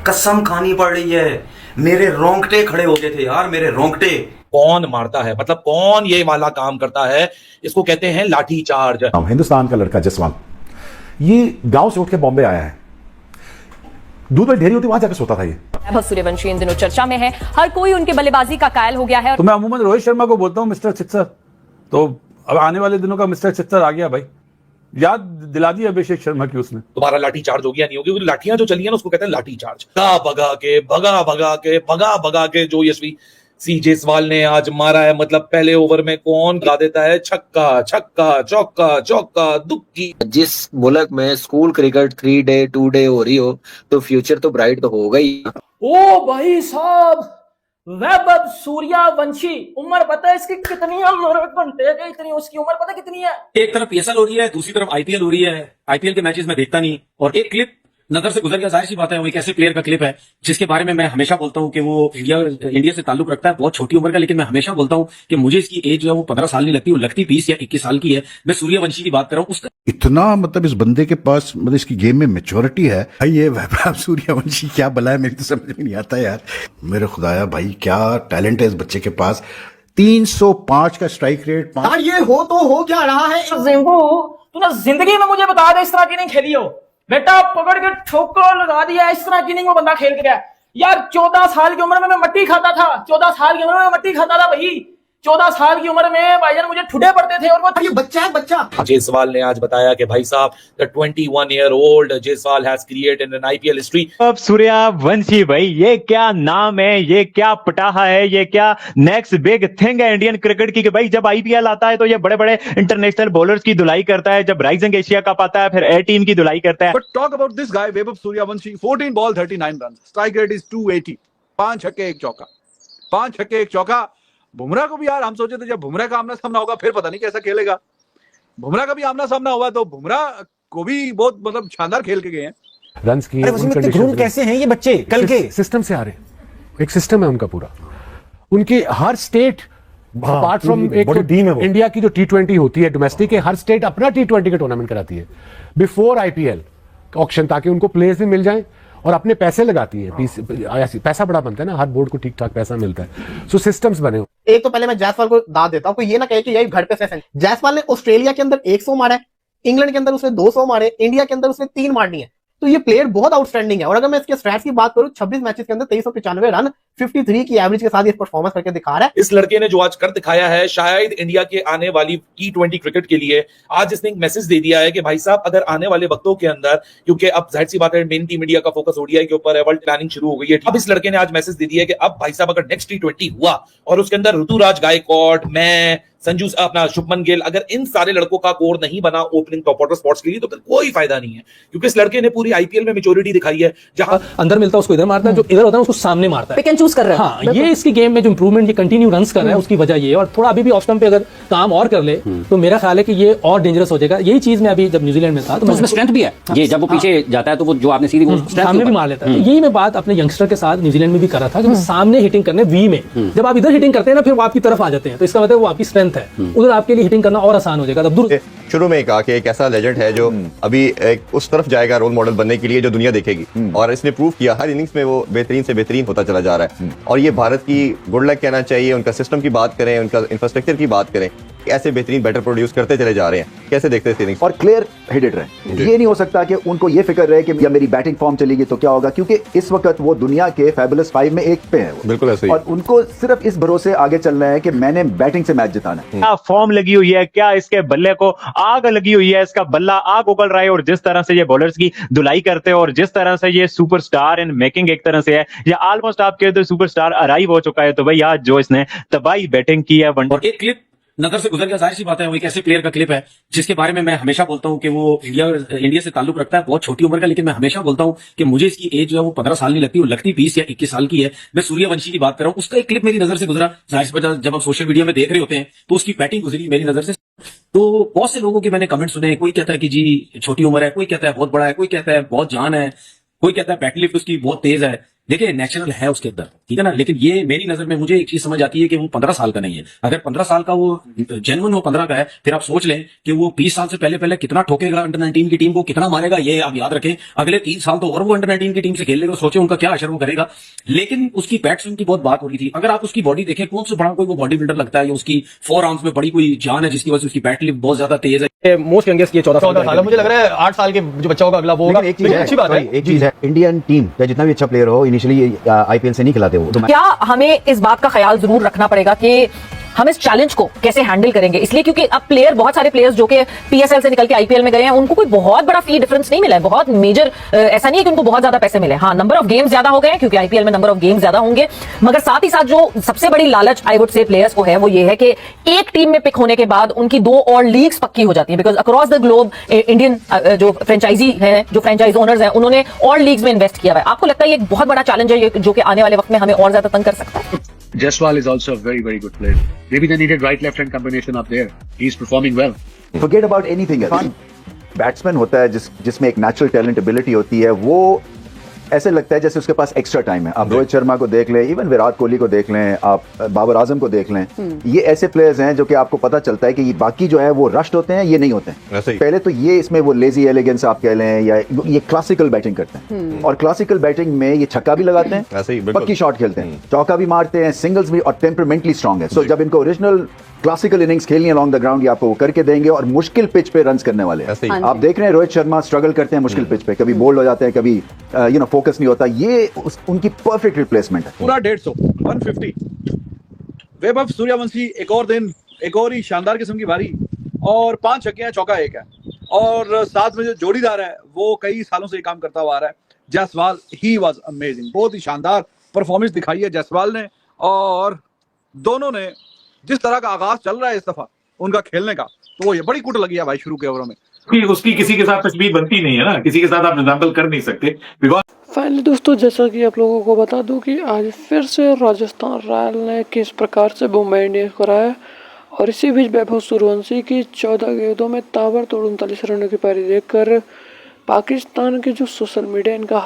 कसम खानी पड़ रही है, मेरे रोंगटे खड़े हो गए थे यार, मेरे रोंगटे। कौन मारता है, मतलब कौन ये वाला काम करता है, इसको कहते हैं लाठी चार्ज। हिंदुस्तान का लड़का जसवंत ये गांव से उठ के बॉम्बे आया है, दूध में ढेरी होती वहां जाकर सोता था। ये वैभव सूर्यवंशी इन दिनों चर्चा में है, हर कोई उनके बल्लेबाजी का कायल हो गया है। तो मैं अमूमन रोहित शर्मा को बोलता हूं मिस्टर छित्सर, तो अब आने वाले दिनों का मिस्टर छित्सर आ गया भाई, याद दिला दी अभिषेक शर्मा की उसने। तुम्हारा लाठी चार्ज हो गया नहीं होगी, लाठियां जो चली है ना उसको कहते हैं लाठी चार्ज। भगा के जो यशवी सी जायसवाल ने आज मारा है, मतलब पहले ओवर में कौन गा देता है छक्का छक्का चौका चौका दुक्की। जिस मुल्क में स्कूल क्रिकेट 3 डे 2 डे हो रही हो तो फ्यूचर तो ब्राइट तो होगा ही। ओ भाई साहब, वैभव सूर्यवंशी, उम्र पता है इसकी कितनी है? मेरे घंटे के इतनी, उसकी उम्र पता कितनी है? एक तरफ पीएसएल हो रही है, दूसरी तरफ आईपीएल हो रही है। आईपीएल के मैचेस में देखता नहीं, और एक क्लिप नजर से गुजर गया, जाहिर सी बात है वो एक ऐसे प्लेयर का क्लिप है जिसके बारे में मैं हमेशा बोलता हूँ कि वो इंडिया से ताल्लुक रखता है, बहुत छोटी उम्र का, लेकिन मैं हमेशा बोलता हूँ कि मुझे इसकी एज जो है वो 15 साल नहीं लगती, वो लगती 20 या 21 साल की है। मैं सूर्यवंशी की बात कर रहा हूँ। उसका इतना मतलब इस बंदे के पास मतलब इसकी गेम में मैच्योरिटी है भाई। ये वैभव सूर्यवंशी क्या बला है, मेरी तो समझ में नहीं आता यार। मेरे खुदाया भाई क्या टैलेंट है इस बच्चे के पास। 305 का स्ट्राइक रेट। यार ये हो तो हो क्या रहा है? जिंबू, तूने जिंदगी में मुझे बता दे इस तरह की नहीं खेली हो बेटा, पकड़ के ठोकर लगा दिया, इस तरह की नहीं वो बंदा खेल के गया यार। 14 साल की उम्र में मैं मट्टी खाता था, 14 साल की उम्र में मट्टी खाता था भाई। 14 साल की उम्र में भाईजान मुझे ठुडे पड़ते थे, और वो ये बच्चा है बच्चा। जायसवाल ने आज बताया कि भाई साहब the 21-year-old Jaiswal has created an IPL history. अब सूर्यवंशी भाई, ये क्या नाम है, ये क्या पटाखा है, ये क्या नेक्स्ट बिग थिंग है इंडियन क्रिकेट की। कि भाई जब आईपीएल आता है तो ये बड़े बड़े इंटरनेशनल बॉलर्स की धुलाई करता है, जब राइजिंग एशिया कप आता है फिर ए टीम की धुलाई करता है। But talk about this guy Vaibhav Suryavanshi, 14 ball 39 run, strike rate is 280, 5 छक्के 1 चौका, 5 छक्के 1 चौका। बुमराह को भी यार हम सोचे थे जब बुमराह का आमना सामना होगा फिर पता नहीं कैसा खेलेगा। बुमराह का भी आमना सामना हुआ तो बुमराह को भी बहुत मतलब शानदार खेल के गए हैं। रन की कैसे हैं ये बच्चे कल के? सिस्टम से आ रहे हैं, एक सिस्टम है उनका पूरा। उनकी हर स्टेट अपार्ट फ्रॉम एक इंडिया की जो T20 होती है डोमेस्टिक है, हर स्टेट अपना T20 का टूर्नामेंट कराती है बिफोर आईपीएल ऑक्शन, ताकि उनको प्लेयर्स भी मिल जाएं और अपने पैसे लगाती है। पैसा बड़ा बनता है ना, हर बोर्ड को ठीक ठाक पैसा मिलता है। सो सिस्टम्स बने। एक तो पहले मैं जायसवाल को दाद देता हूं, कोई ये ना कहे कि यही घर पे सेशन। जायसवाल ने ऑस्ट्रेलिया के अंदर 100 मारा है, इंग्लैंड के अंदर उसने 200 मारे, इंडिया के अंदर उसने 3 मारनी है। तो ये प्लेयर बहुत आउटस्टैंडिंग है। और अगर मैं इसके स्टैट्स की बात करूं, 26 मैचेस के अंदर 2395 रन, 53 की एवरेज के साथ ये परफॉर्मेंस करके दिखा रहा है। इस लड़के ने जो आज कर दिखाया है, शायद इंडिया के आने वाली T20 क्रिकेट के लिए आज इसने एक मैसेज दे दिया है कि भाई साहब अगर आने वाले वक्तों के अंदर, क्योंकि अब जाहिर सी बात है मेन टीम इंडिया का फोकस ओडीआई के ऊपर है, वर्ल्ड प्लानिंग शुरू हो गई है। अब इस लड़के ने आज मैसेज दे दिया है कि अब भाई साहब अगर नेक्स्ट T20 हुआ और उसके अंदर ऋतुराज गायकवाड़, मैं, संजू अपना शुभमन गिल, अगर इन सारे लड़कों का कोर नहीं बना ओपनिंग टॉप ऑर्डर स्पॉट्स के लिए, तो फिर कोई फायदा नहीं है। क्योंकि इस लड़के ने पूरी आईपीएल में मैच्योरिटी दिखाई है, जहां अंदर मिलता है उसको इधर मारता है, जो इधर होता है उसको सामने मारता है, पिक एंड चूज कर रहा है। हाँ, ये इसकी गेम में जो इंप्रूवमेंट, ये कंटिन्यू रन्स कर रहा है, उसकी वजह ये है। और थोड़ा अभी भी ऑफ स्टंप पे अगर काम और कर ले तो मेरा ख्याल है कि ये और डेंजरस हो जाएगा। यही चीज मैं अभी जब न्यूजीलैंड में था तो उसमें स्ट्रेंथ भी है, ये जब वो पीछे जाता है तो वो जो आपने सीधी सामने भी मार लेता है। यही मैं बात अपने यंगस्टर के साथ न्यूजीलैंड में भी कर रहा था कि सामने हिटिंग करने वी में, जब आप इधर हिटिंग करते हैं ना फिर वो आपकी तरफ आ जाते हैं, तो इसका मतलब वो आपकी स्ट्रेंथ है, उधर आपके लिए हिटिंग करना और आसान हो जाएगा। तब दूर शुरू में कहा कि एक ऐसा लेजेंड है जो अभी एक उस तरफ जाएगा रोल मॉडल बनने के लिए जो दुनिया देखेगी, और इसने प्रूव किया हर इनिंग्स में वो बेहतरीन से बेहतरीन होता चला जा रहा है। और ये भारत की गुड लक कहना चाहिए। उनका सिस्टम की बात करें, उनका इंफ्रास्ट्रक्चर की बात करें, ऐसे बेहतरीन बैटर प्रोड्यूस करते चले जा रहे हैं। कैसे देखते हैं इनिंग्स? और क्लियर हेडेड रहे। ये नहीं हो सकता कि उनको ये फिक्र रहे कि या मेरी बैटिंग फॉर्म चलेगी तो क्या होगा, क्योंकि इस वक्त वो दुनिया के फैबुलस 5 में एक पे है। बिल्कुल ऐसे ही। और उनको सिर्फ इस भरोसे आगे चलना है कि मैंने बैटिंग से मैच जिताना है। क्या फॉर्म लगी हुई है, क्या इसके बल्ले को आग लगी हुई है, इसका बल्ला आग उगल रहा है। और जिस तरह से ये बॉलर्स की धुलाई करते हैं और जिस तरह से ये सुपरस्टार इन मेकिंग एक तरह से है, ये ऑलमोस्ट आपके तो सुपरस्टार अराइव हो चुका है। तो भाई आज जो इसने तबाही बैटिंग की है, और एक क्लिप नजर से गुजर गया, जाहिर सी बात है वो एक ऐसे प्लेयर का क्लिप है जिसके बारे में मैं हमेशा बोलता हूं कि वो इंडिया से ताल्लुक रखता है, बहुत छोटी उम्र का, लेकिन मैं हमेशा बोलता हूं कि मुझे इसकी एज जो है वो 15 साल नहीं लगती, वो लगती 20 या 21 साल की है। मैं सूर्यवंशी की बात कर रहा हूं, उसका एक क्लिप मेरी नजर से गुजरा। जाहिर सी बात जब आप सोशल मीडिया में देख रहे होते हैं तो उसकी बैटिंग गुजरी मेरी नजर से। तो बहुत से लोगों के मैंने कमेंट सुने, कोई कहता है कि जी छोटी उम्र है, कोई कहता है बहुत बड़ा है, कोई कहता है बहुत जान है, कोई कहता है बैटलिफ्ट उसकी बहुत तेज है। देखिए नेचुरल है उसके अंदर, ठीक है ना, लेकिन ये मेरी नजर में मुझे एक चीज समझ आती है कि वो 15 साल का नहीं है। अगर 15 साल का वो जेन्युइन वो 15 का है, फिर आप सोच लें कि वो 20 साल से पहले कितना ठोकेगा अंडर 19 की टीम को, कितना मारेगा, ये आप याद रखें। अगले 3 साल तो और वो अंडर 19 की टीम से खेल लेगा, सोचे उनका क्या असर वो करेगा। लेकिन उसकी बैट स्विंग की बहुत बात हो रही थी। अगर आप उसकी बॉडी देखें, कौन से बड़ा कोई वो बॉडी बिल्डर लगता है या उसकी 4 आर्म्स में बड़ी कोई जान है जिसकी वजह से उसकी बैट लिफ्ट बहुत ज्यादा तेज है। मोस्ट यंगेस्ट ये 14 साल मुझे लग रहा है 8 साल के जो बच्चा होगा अगला वो होगा। एक चीज है, अच्छी बात है। एक चीज है, इंडियन टीम चाहे जितना भी अच्छा प्लेयर हो इनिशियली आईपीएल से नहीं खिलाते वो तो क्या हमें इस बात का ख्याल जरूर रखना पड़ेगा कि हम इस चैलेंज को कैसे हैंडल करेंगे, इसलिए क्योंकि अब प्लेयर बहुत सारे प्लेयर्स जो कि पीएसएल से निकल के आईपीएल में गए हैं उनको कोई बहुत बड़ा फी डिफरेंस नहीं मिला है, बहुत मेजर ऐसा नहीं है कि उनको बहुत ज्यादा पैसे मिले। हाँ, नंबर ऑफ गेम्स ज्यादा हो गए हैं क्योंकि आईपीएल में नंबर ऑफ गेम्स ज्यादा होंगे, मगर साथ ही साथ जो सबसे बड़ी लालच आई वुड से प्लेयर्स को है वो ये है कि एक टीम में पिक होने के बाद उनकी 2 और लीग्स पक्की हो जाती है। Because across the globe Indian जो फ्रेंचाइजी है, जो फ्रेंचाइज ओनर्स हैं, उन्होंने और लीग्स में इन्वेस्ट किया है। आपको लगता है ये एक बहुत बड़ा चैलेंज है जो कि आने वाले वक्त में हमें और ज्यादा तंग कर सकता है? Jaiswal is also a very, very good player. Maybe they needed right-left hand combination up there. He's performing well. forget about anything else. Batsman होता है जिसमें एक नेचुरल टैलेंट एबिलिटी होती है, वो ऐसे लगता है जैसे उसके पास एक्स्ट्रा टाइम है। आप रोहित शर्मा को देख लें, इवन विराट कोहली को देख लें, आप बाबर आजम को देख लें, ये ऐसे प्लेयर्स हैं जो कि आपको पता चलता है कि ये बाकी जो है वो रश्ड होते हैं, ये नहीं होते हैं। पहले तो ये इसमें वो लेजी एलिगेंस आप कह लें या ये क्लासिकल बैटिंग करते हैं, और क्लासिकल बैटिंग में ये छक्का भी लगाते हैं, पक्की शॉट खेलते हैं, चौका भी मारते हैं, सिंगल्स भी, और टेम्परामेंटली स्ट्रांग है। सो जब इनको ओरिजिनल क्लासिकल इनिंग्स खेलनी अलोंग द ग्राउंड, ये आपको वो करके देंगे, और मुश्किल पिच पे रन्स करने वाले हैं। आप देख रहे हैं रोहित शर्मा स्ट्रगल करते हैं मुश्किल पिच पे, कभी बोल्ड हो जाते हैं, कभी फोकस नहीं होता। ये उनकी परफेक्ट रिप्लेसमेंट है। पूरा 150 150 वैभव सूर्यवंशी एक और दिन, एक और ही शानदार किस्म की बारी, और 5 छक्के हैं, चौका 1 है, और साथ में जो जोड़ीदार है वो कई सालों से ये काम करता हुआ आ रहा है, जायसवाल। ही वाज अमेजिंग, बहुत ही शानदार परफॉर्मेंस दिखाई है जायसवाल ने, और दोनों ने जिस तरह का आगाज चल रहा है इस दफा उनका खेलने का, तो वो ये बड़ी कुट लगी है भाई शुरू के ओवरों में। उसकी किसी के साथ तस्वीर बनती नहीं है ना, किसी के साथ आप एग्जाम्पल कर नहीं सकते। फाइनली दोस्तों, जैसा कि आप लोगों को बता दूं कि आज फिर से राजस्थान रॉयल ने किस प्रकार से मुंबई इंडियंस को हराया, और इसी बीच वैभव सूर्यवंशी की 14 गेंदों में ताबड़तोड़ 39 रनों की पारी देखकर पाकिस्तान के जो सोशल मीडिया इनका